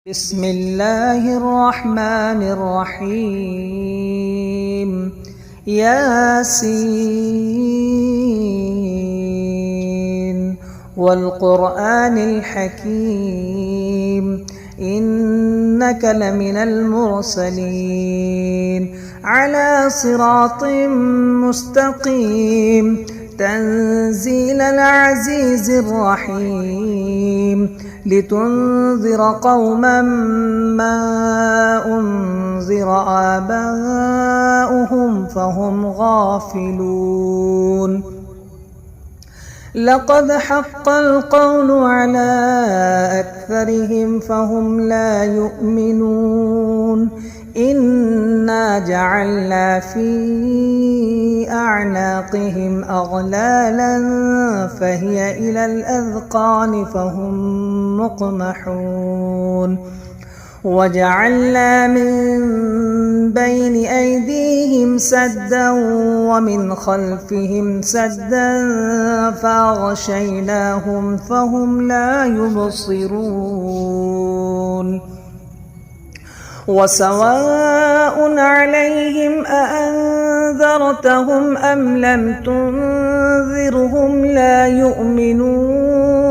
بسم الله الرحمن الرحيم ياسين والقرآن الحكيم إنك لمن المرسلين على صراط مستقيم تنزيل العزيز الرحيم لتنذر قوما ما أنذر آباؤهم فهم غافلون لقد حق القول على أكثرهم فهم لا يؤمنون إنا جعلنا في أعناقهم أغلالا فهي إلى الأذقان فهم مقمحون وجعلنا من بين أيديهم سدا ومن خلفهم سدا فأغشيناهم فهم لا يبصرون وسواء عليهم أأنذرتهم أم لم تنذرهم لا يؤمنون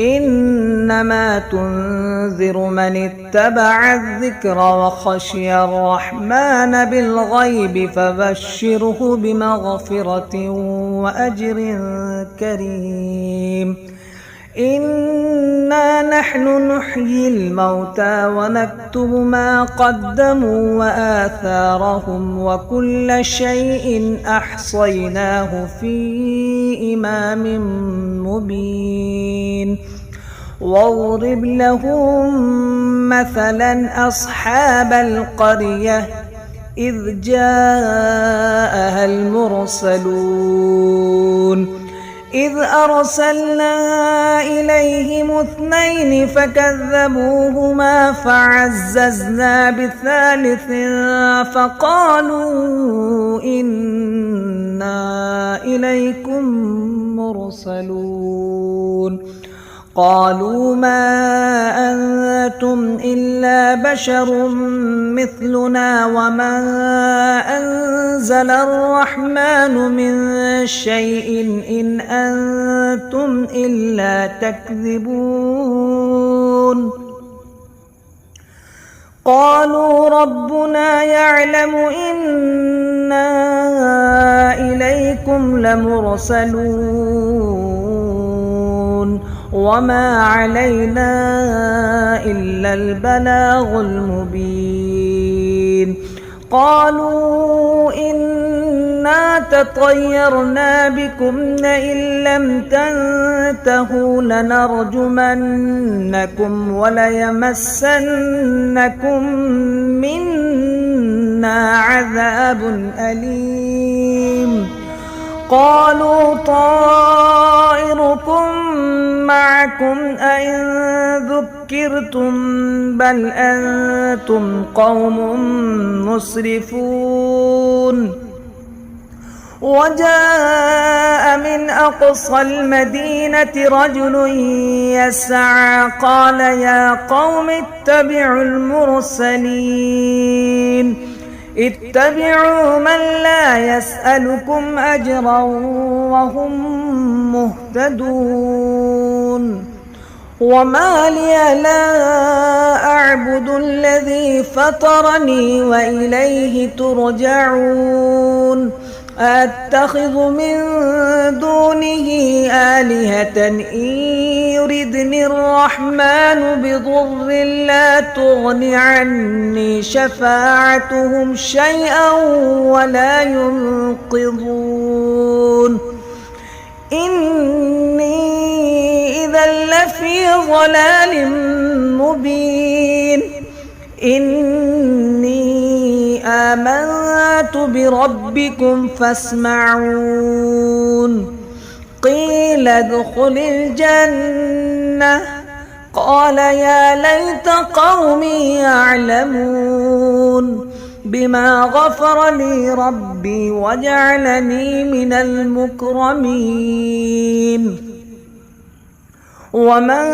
إنما تنذر من اتبع الذكر وخشي الرحمن بالغيب فبشره بمغفرة وأجر كريم إنا نحن نحيي الموتى ونكتب ما قدموا وآثارهم وكل شيء أحصيناه في إمام مبين واضرب لهم مثلا أصحاب القرية إذ جاءها المرسلون إذ أرسلنا إليهم 2 فكذبوهما فعززنا بثالث فقالوا إنا إليكم مرسلون قالوا ما أنتم إلا بشر مثلنا وما أنزل الرحمن من شيء إن أنتم إلا تكذبون قالوا ربنا يعلم إنا إليكم لمرسلون وما علينا إلا البلاغ المبين قالوا إنا تطيرنا بكم لئن لم تنتهوا لنرجمنكم وليمسنكم منا عذاب أليم قالوا طائركم معكم أئن ذكرتم بل أنتم قوم مسرفون وجاء من أقصى المدينة رجل يسعى قال يا قوم اتبعوا المرسلين اتبعوا من لا يسألكم أجرا وهم مهتدون وما لي لا أعبد الذي فطرني وإليه ترجعون أتخذ من دونه آلهة إن يردني الرحمن بضر لا تغن عني شفاعتهم شيئا ولا ينقذون إني إذا لفي ضلال مبين إني آمنت بربكم فاسمعون قيل ادخل الجنة قال يا ليت قومي يعلمون بما غفر لي ربي وجعلني من المكرمين وما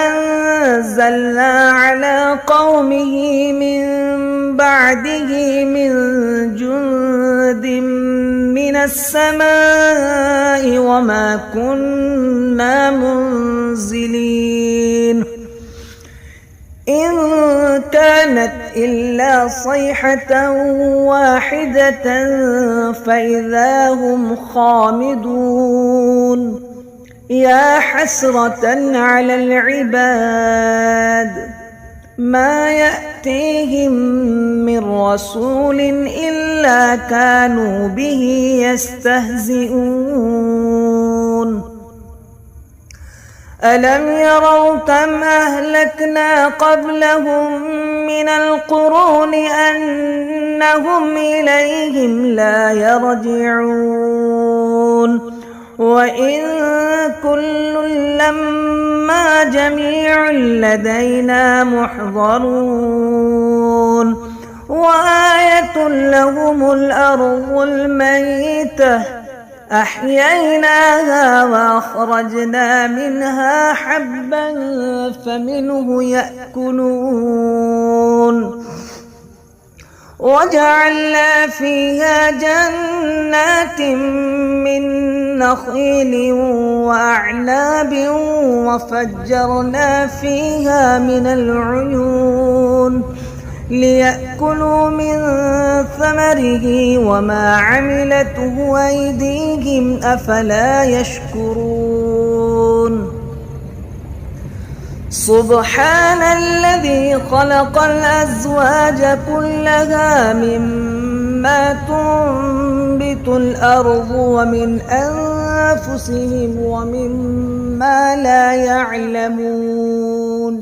أنزلنا على قومه من بعده من جند من السماء وما كنا منزلين إن كانت إلا صيحة واحدة فإذا هم خامدون يا حسرة على العباد ما يأتيهم من رسول إلا كانوا به يستهزئون ألم يروا كم أهلكنا قبلهم من القرون أنهم إليهم لا يرجعون وإن كل لما جميع لدينا محضرون وآية لهم الأرض الميتة أحييناها وأخرجنا منها حبا فمنه يأكلون وجعلنا فيها جنات من نخيل وأعناب وفجرنا فيها من العيون ليأكلوا من ثمره وما عملته أيديهم أفلا يشكرون سبحان الذي خلق الأزواج كلها مما تنبت الأرض ومن أنفسهم ومما لا يعلمون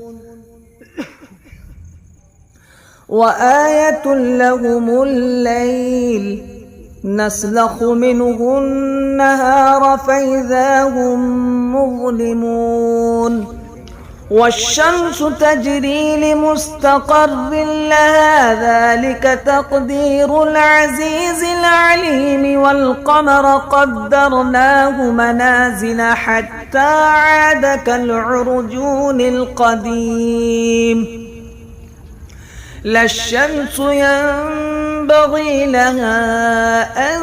وآية لهم الليل نسلخ منه النهار فإذا هم مظلمون والشمس تجري لمستقر لها ذلك تقدير العزيز العليم والقمر قدرناه منازل حتى عاد كالعرجون القديم لا الشمس ينبغي لها أن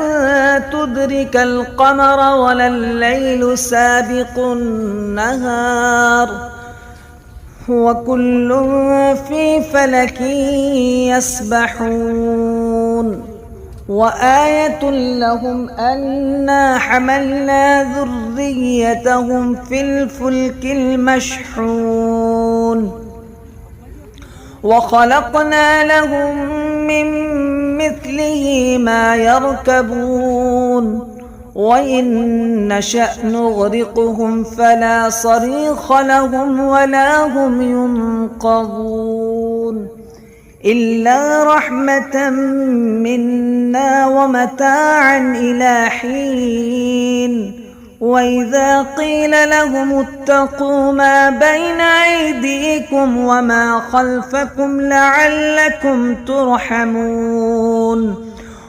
تدرك القمر ولا الليل سابق النهار وكل في فلك يسبحون وآية لهم أنا حملنا ذريتهم في الفلك المشحون وخلقنا لهم من مثله ما يركبون وإن نشأ نغرقهم فلا صريخ لهم ولا هم ينقذون إلا رحمة منا ومتاعا إلى حين وإذا قيل لهم اتقوا ما بين أيديكم وما خلفكم لعلكم ترحمون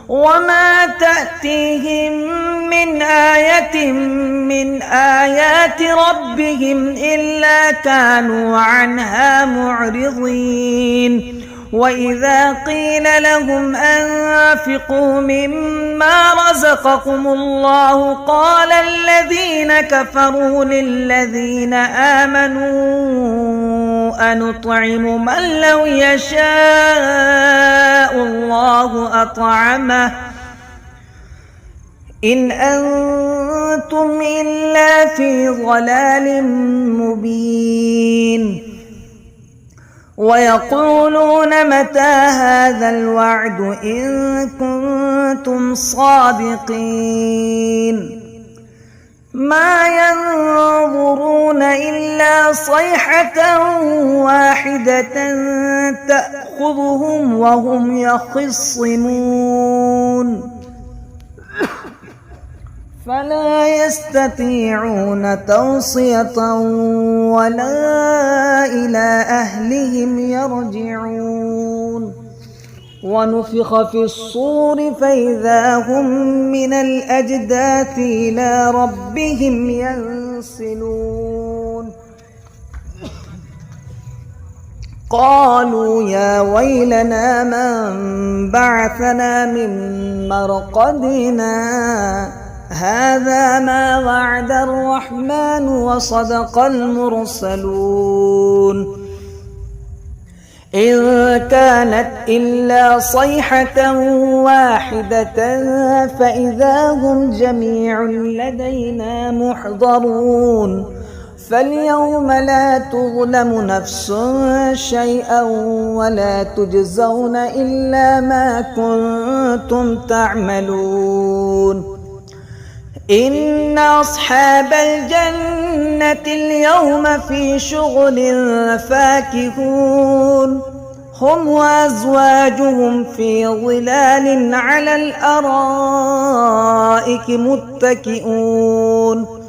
وما تأتيهم من آية من آيات ربهم إلا كانوا عنها معرضين وإذا قيل لهم أنفقوا مما رزقكم الله قال الذين كفروا للذين آمنوا أنطعم من لو يشاء الله أطعمه إن أنتم إلا في ضلال مبين ويقولون متى هذا الوعد إن كنتم صادقين ما ينظرون إلا صيحة واحدة تأخذهم وهم يخصمون فلا يستطيعون توصية ولا إلى أهلهم يرجعون ونفخ في الصور فإذا هم من الأجداث إلى ربهم ينسلون قالوا يا ويلنا من بعثنا من مرقدنا هذا ما وعد الرحمن وصدق المرسلون إن كانت إلا صيحة واحدة فإذا هم جميع لدينا محضرون فاليوم لا تظلم نفس شيئا ولا تجزون إلا ما كنتم تعملون إن أصحاب الجنة اليوم في شغل فاكهون هم وأزواجهم في ظلال على الأرائك متكئون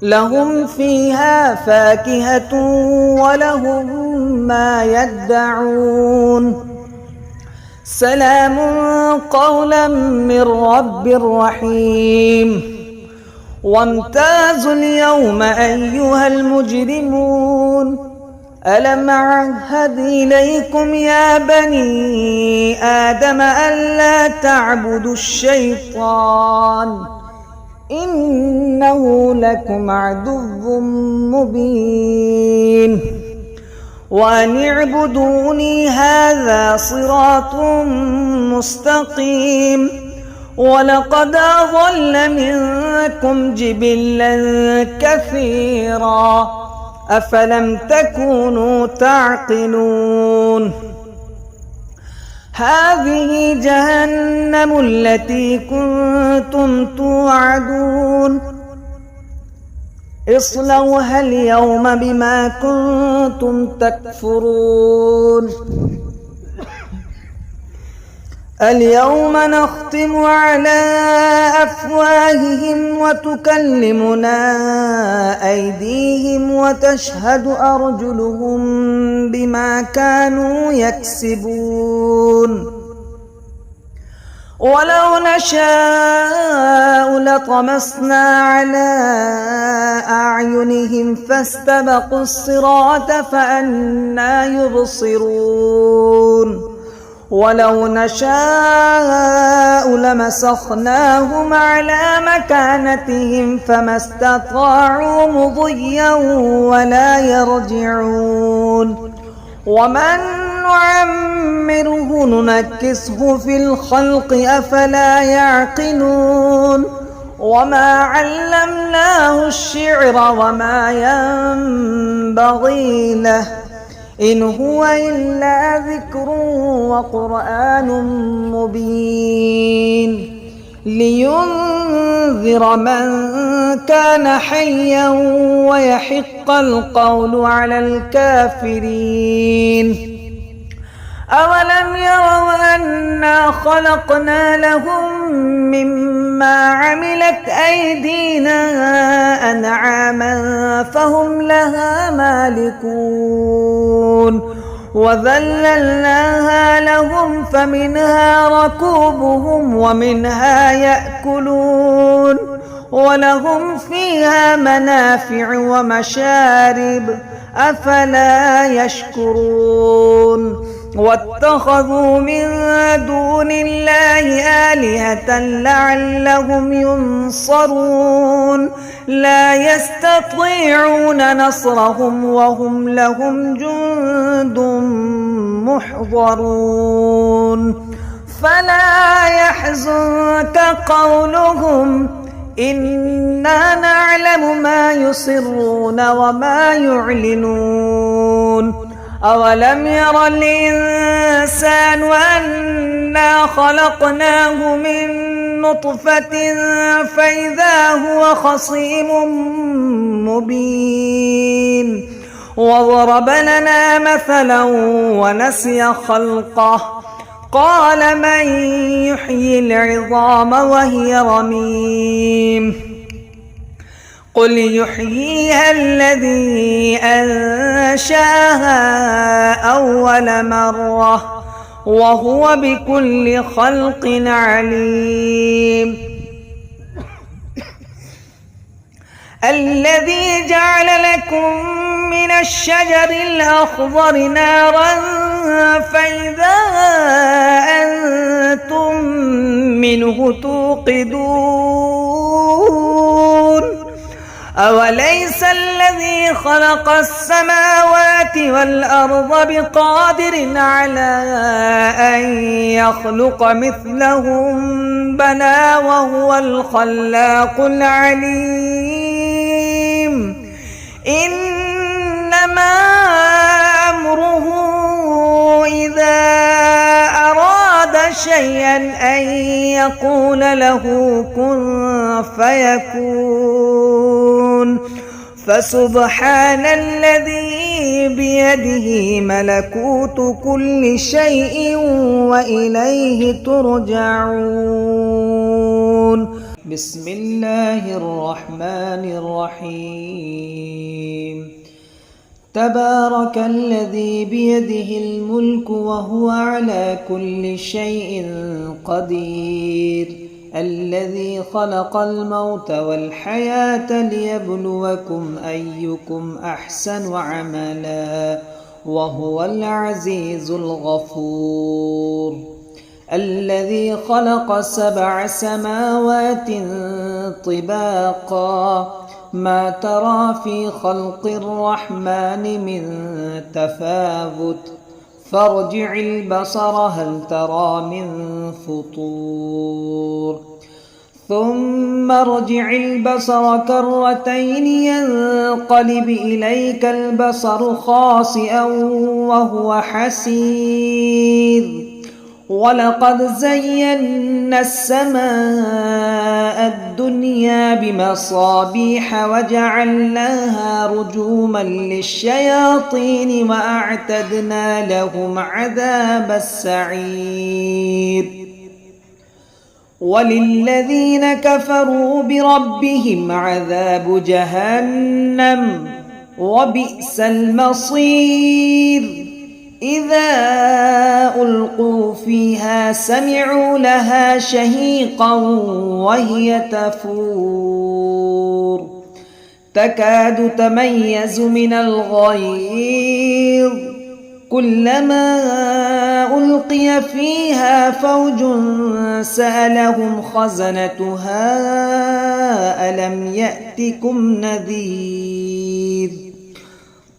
لهم فيها فاكهة ولهم ما يدعون سلام قولا من رب رحيم وامتازوا اليوم أيها المجرمون ألم أعهد إليكم يا بني آدم ألا تعبدوا الشيطان إنه لكم عدو مبين وأن اعبدوني هذا صراط مستقيم ولقد أضل منكم جبلا كثيرا أفلم تكونوا تعقلون هذه جهنم التي كنتم توعدون اصلوها اليوم بما كنتم تكفرون اليوم نختم على أفواههم وتكلمنا أيديهم وتشهد أرجلهم بما كانوا يكسبون ولو نشاء لطمسنا على أعينهم فاستبقوا الصراط فأنى يبصرون ولو نشاء لمسخناهم على مكانتهم فما استطاعوا مضيا ولا يرجعون ومن نعمره ننكسه في الخلق أفلا يعقلون وما علمناه الشعر وما ينبغي له إن هو إلا ذكر وقرآن مبين لينذر من كان حيا ويحق القول على الكافرين أولم يروا أنا خلقنا لهم مما عملت أيدينا أنعاما فهم لها مالكون وذللناها لهم فمنها ركوبهم ومنها يأكلون ولهم فيها منافع ومشارب أفلا يشكرون واتخذوا من دون الله آلهة لعلهم ينصرون لا يستطيعون نصرهم وهم لهم جند محضرون فلا يحزنك قولهم إنا نعلم ما يسرون وما يعلنون أولم ير الإنسان أنا خلقناه من نطفة فإذا هو خصيم مبين وضرب لنا مثلا ونسي خلقه قال من يحيي العظام وهي رميم قل يحييها الذي أنشاها أول مرة وهو بكل خلق عليم الذي جعل لكم من الشجر الأخضر نارا فإذا أنتم منه توقدون أوليس الذي خلق السماوات والأرض بقادر على أن يخلق مثلهم بلى وهو الخلاق العليم إنما أمره إذا أراد شيئا أن يقول له كن فيكون فسبحان الذي بيده ملكوت كل شيء وإليه ترجعون. بسم الله الرحمن الرحيم. تبارك الذي بيده الملك وهو على كل شيء قدير الذي خلق الموت والحياة ليبلوكم أيكم أحسن عملا وهو العزيز الغفور. الذي خلق 7 سماوات طباقا ما ترى في خلق الرحمن من تفاوت فارجع البصر هل ترى من فطور ثم ارجع البصر كرتين ينقلب إليك البصر خاسئا وهو حسير ولقد زينا السماء الدنيا بمصابيح وجعلناها رجوما للشياطين وأعتدنا لهم عذاب السعير. وللذين كفروا بربهم عذاب جهنم وبئس المصير. إذا ألقوا فيها سمعوا لها شهيقا وهي تفور تكاد تميز من الغيظ كلما ألقي فيها فوج سألهم خزنتها ألم يأتكم نذير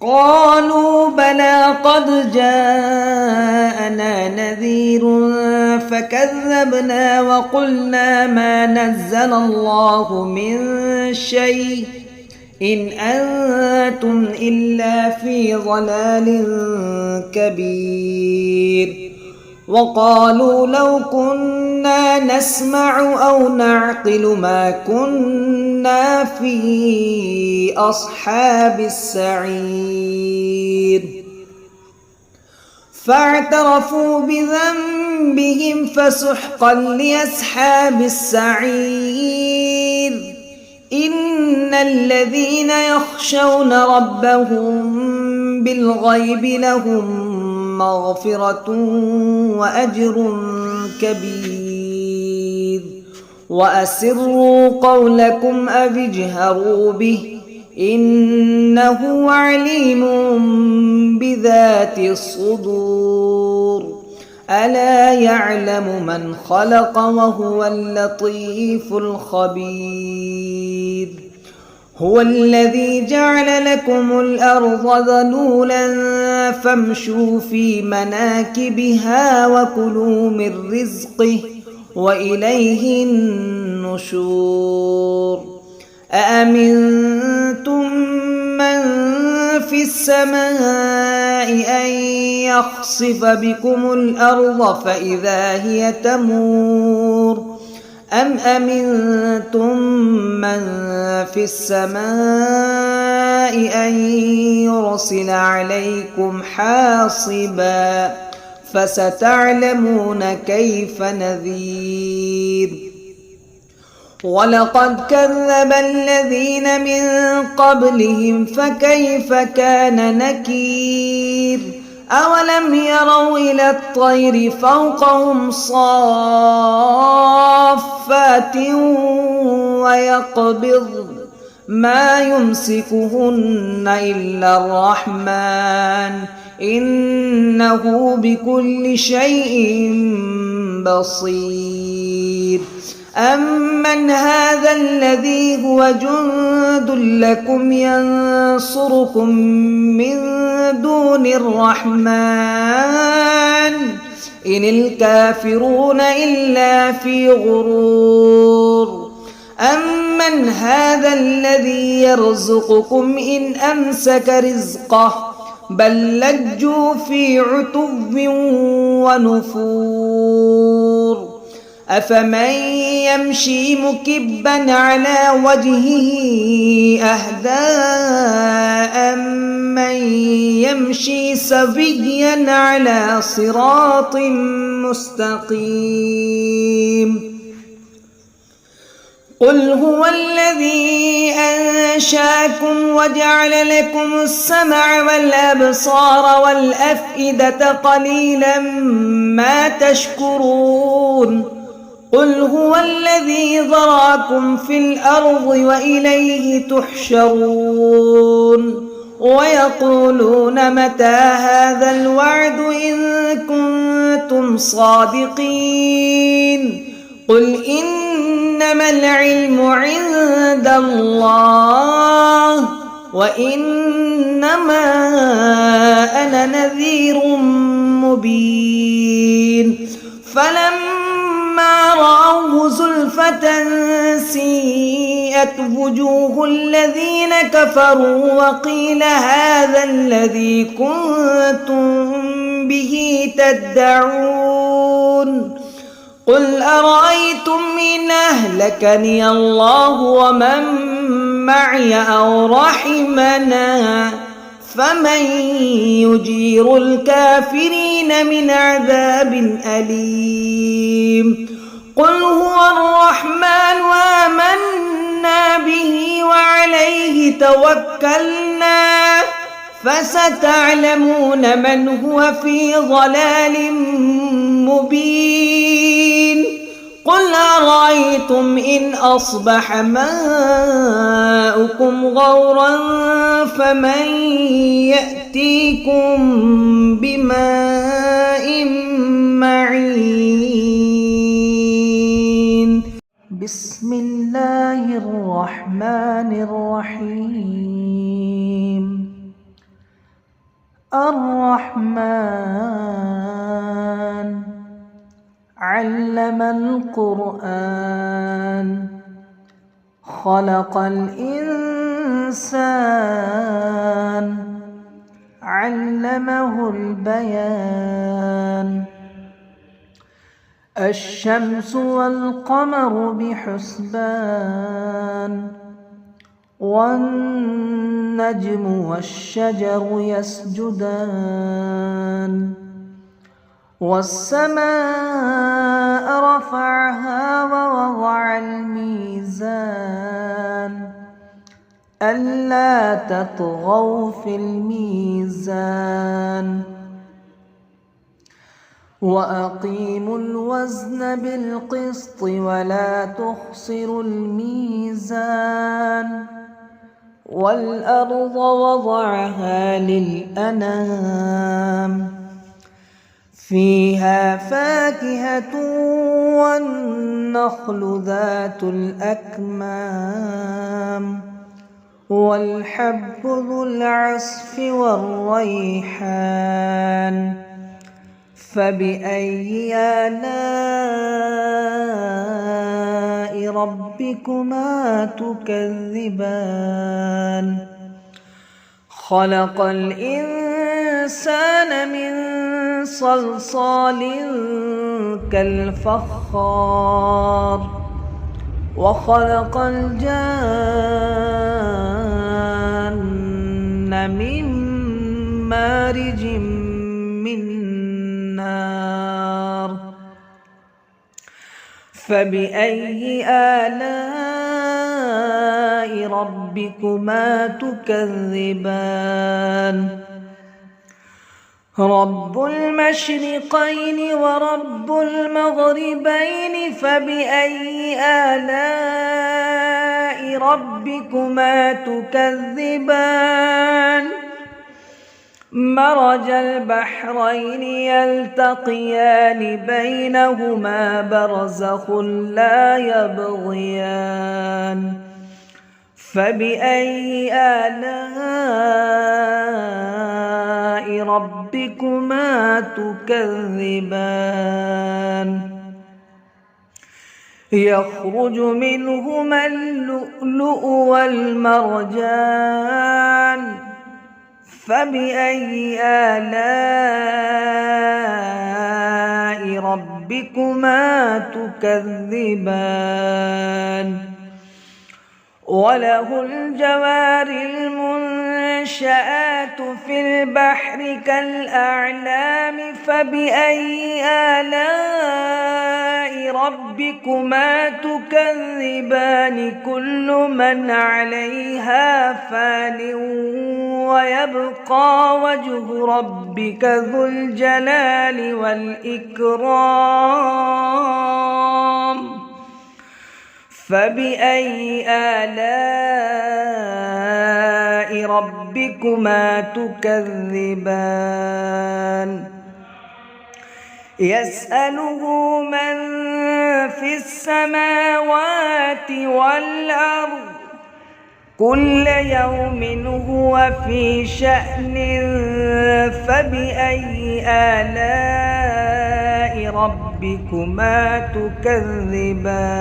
قالوا بلى قد جاءنا نذير فكذبنا وقلنا ما نزل الله من شيء إن أنتم إلا في ضلال كبير. وقالوا لو كنا نسمع أو نعقل ما كنا في أصحاب السعير. فاعترفوا بذنبهم فسحقا لأصحاب السعير. إن الذين يخشون ربهم بالغيب لهم مغفرة وأجر كبير. وأسروا قولكم أو اجهروا به إنه عليم بذات الصدور. ألا يعلم من خلق وهو اللطيف الخبير. هو الذي جعل لكم الأرض ذلولا فامشوا في مناكبها وكلوا من رزقه وإليه النشور. أأمنتم من في السماء أن يخسف بكم الأرض فإذا هي تمور أم أمنتم من في السماء أن يرسل عليكم حاصبا فستعلمون كيف نذير. ولقد كذب الذين من قبلهم فكيف كان نكير. أولم يروا إلى الطير فوقهم صافات ويقبض ما يمسكهن إلا الرحمن إنه بكل شيء بصير. أمن هذا الذي هو جند لكم ينصركم من دون الرحمن إن الكافرون إلا في غرور. أمن هذا الذي يرزقكم إن أمسك رزقه بل لجوا في عتو ونفور. أفمن يمشي مكبا على وجهه أهدى أمن يمشي سويا على صراط مستقيم. قل هو الذي أنشأكم وجعل لكم السمع والأبصار والأفئدة قليلا ما تشكرون. قل هو الذي ذرأكم في الأرض وإليه تحشرون. ويقولون متى هذا الوعد إن كنتم صادقين. قل إنما العلم عند الله وإنما أنا نذير مبين. فلما رأوه زلفة سيئت وجوه الذين كفروا وقيل هذا الذي كنتم به تدعون. قل أرأيتم إن أهلكني الله ومن معي أو رحمنا فمن يجير الكافرين من عذاب أليم. قل هو الرحمن وآمنا به وعليه توكلنا فستعلمون من هو في ضلال مبين. قل أرأيتم إن أصبح ماؤكم غورا فمن يأتيكم بماء معين. بسم الله الرحمن الرحيم. الرحمن علم القرآن خلق الإنسان علمه البيان. الشمس والقمر بحسبان والنجم والشجر يسجدان. والسماء رفعها ووضع الميزان ألا تطغوا في الميزان وأقيموا الوزن بالقسط ولا تخسروا الميزان. والأرض وضعها للأنام فيها فاكهة والنخل ذات الأكمام والحب ذو العصف والريحان. فبأي آلاء ربكما تكذبان. خلق الإنسان من صلصال كالفخار وخلق الجان من مارج من نار. فبأي آلاء ربكما تكذبان. رب المشرقين ورب المغربين فبأي آلاء ربكما تكذبان مرج البحرين يلتقيان بينهما برزخ لا يبغيان فبأي آلاء ربكما تكذبان يخرج منهما اللؤلؤ والمرجان فبأي آلاء ربكما تكذبان وله الجوار المنشآت في البحر كالأعلام فبأي آلاء ربكما تكذبان كل من عليها فان ويبقى وجه ربك ذو الجلال والإكرام فبأي آلاء ربكما تكذبان يسأله من في السماوات والأرض كل يوم هو في شأن فبأي آلاء ربكما تكذبان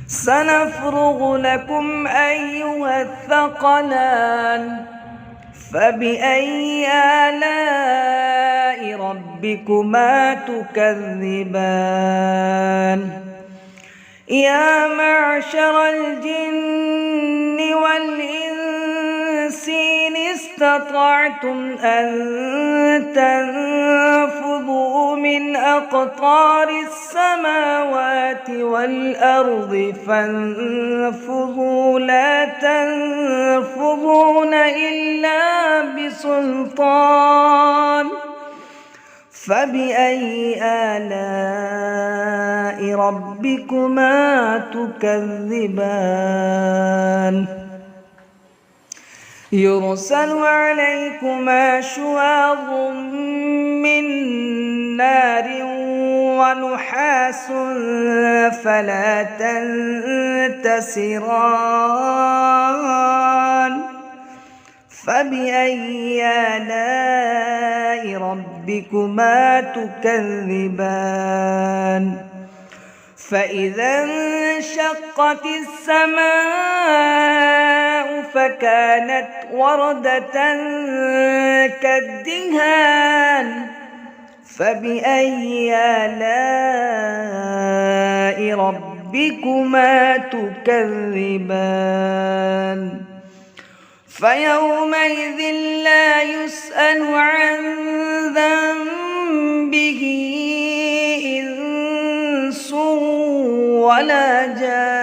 سنفرغ لكم أيها الثقلان فبأي آلاء ربكما تكذبان يا معشر الجن والإنس إن استطعتم أن تنفذوا من أقطار السماوات والأرض فانفذوا لا تنفذون إلا بسلطان فبأي آلاء ربكما تكذبان يرسل عليكما شواظ من نار ونحاس فلا تنتصران فبأي آلاء ربكما تكذبان فإذا انشقت السماء فكانت وردة كالدهان فبأي آلاء ربكما تكذبان فيومئذ لا يسأل عن ذنبه إنس ولا جان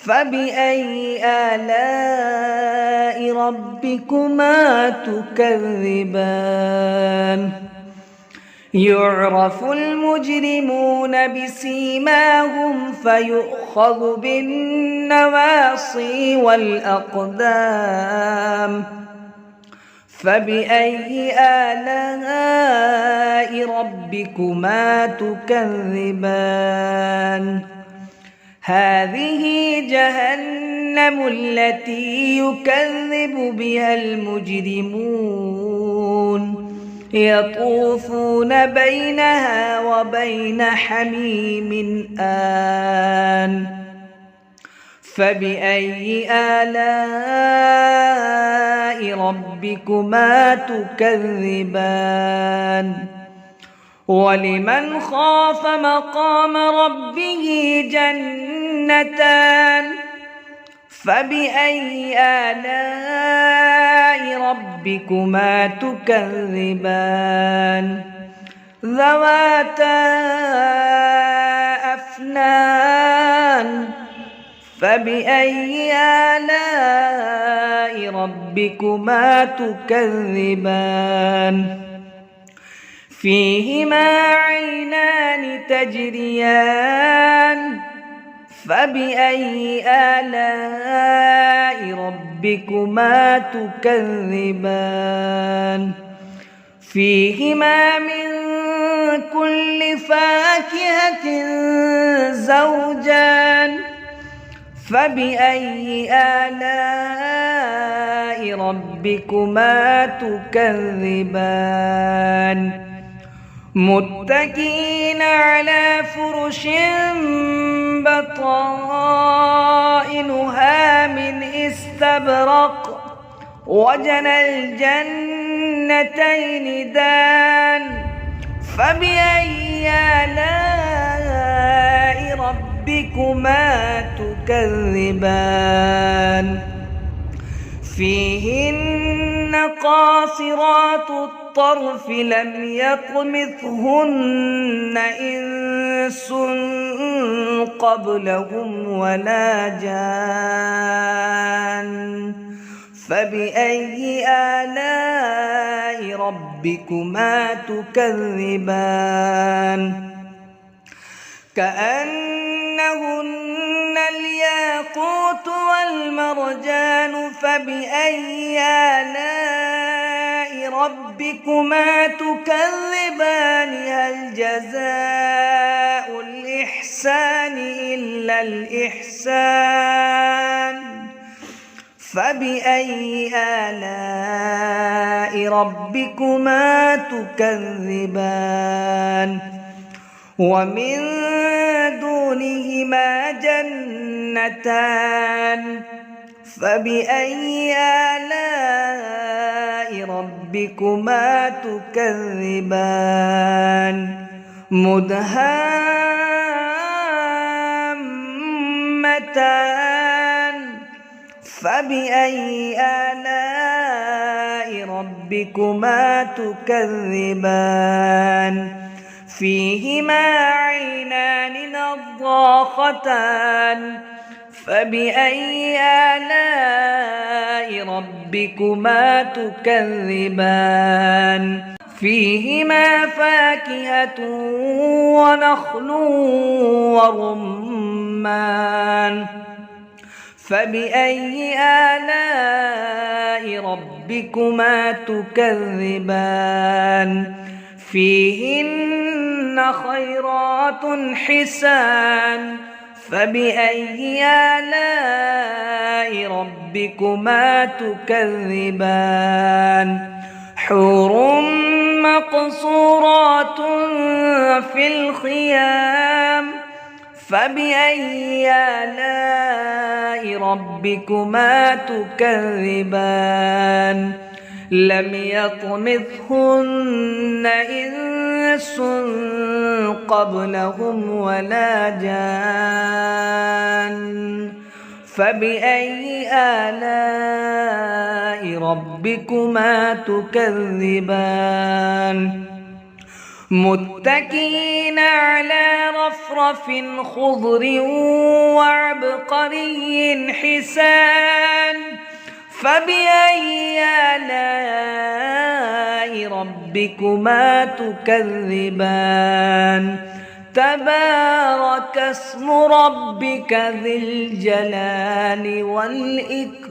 فبأي آلاء ربكما تكذبان يعرف المجرمون بسيماهم فيؤخذ بالنواصي والأقدام فبأي آلاء ربكما تكذبان هذه جهنم التي يكذب بها المجرمون يطوفون بينها وبين حميم آن فبأي آلاء ربكما تكذبان ولمن خاف مقام ربه جنتان فبأي آلاء ربكما تكذبان ذواتا أفنان فبأي آلاء ربكما تكذبان فيهما عينان تجريان فبأي آلاء ربكما تكذبان فيهما من كل فاكهة زوجان فبأي آلاء ربكما تكذبان متكئين على فرش بطائنها من استبرق وجنى الجنتين دان فبأي آلاء ربكما تكذبان فيهن قاصرات الطرف لم يطمثهن إنس قبلهم ولا جان فبأي آلاء ربكما تكذبان كأنهن الياقوت والمرجان فبأي آلاء ربكما تكذبان هل جزاء الإحسان إلا الإحسان فبأي آلاء ربكما تكذبان ومن دونهما جنتان فبأي آلاء ربكما تكذبان مدهامتان فبأي آلاء ربكما تكذبان فيهما عينان نضاختان فبأي آلاء ربكما تكذبان فيهما فاكهة ونخل ورمان فبأي آلاء ربكما تكذبان فيهن خيرات حسان فبأي آلاء ربكما تكذبان حور مقصورات في الخيام فبأي آلاء ربكما تكذبان لم يطمثهن إنس قبلهم ولا جان فبأي آلاء ربكما تكذبان متكئين على رفرف خضر وعبقري حسان فبأي آلاء ربكما تكذبان تبارك اسم ربك ذي الجلال والإكرام.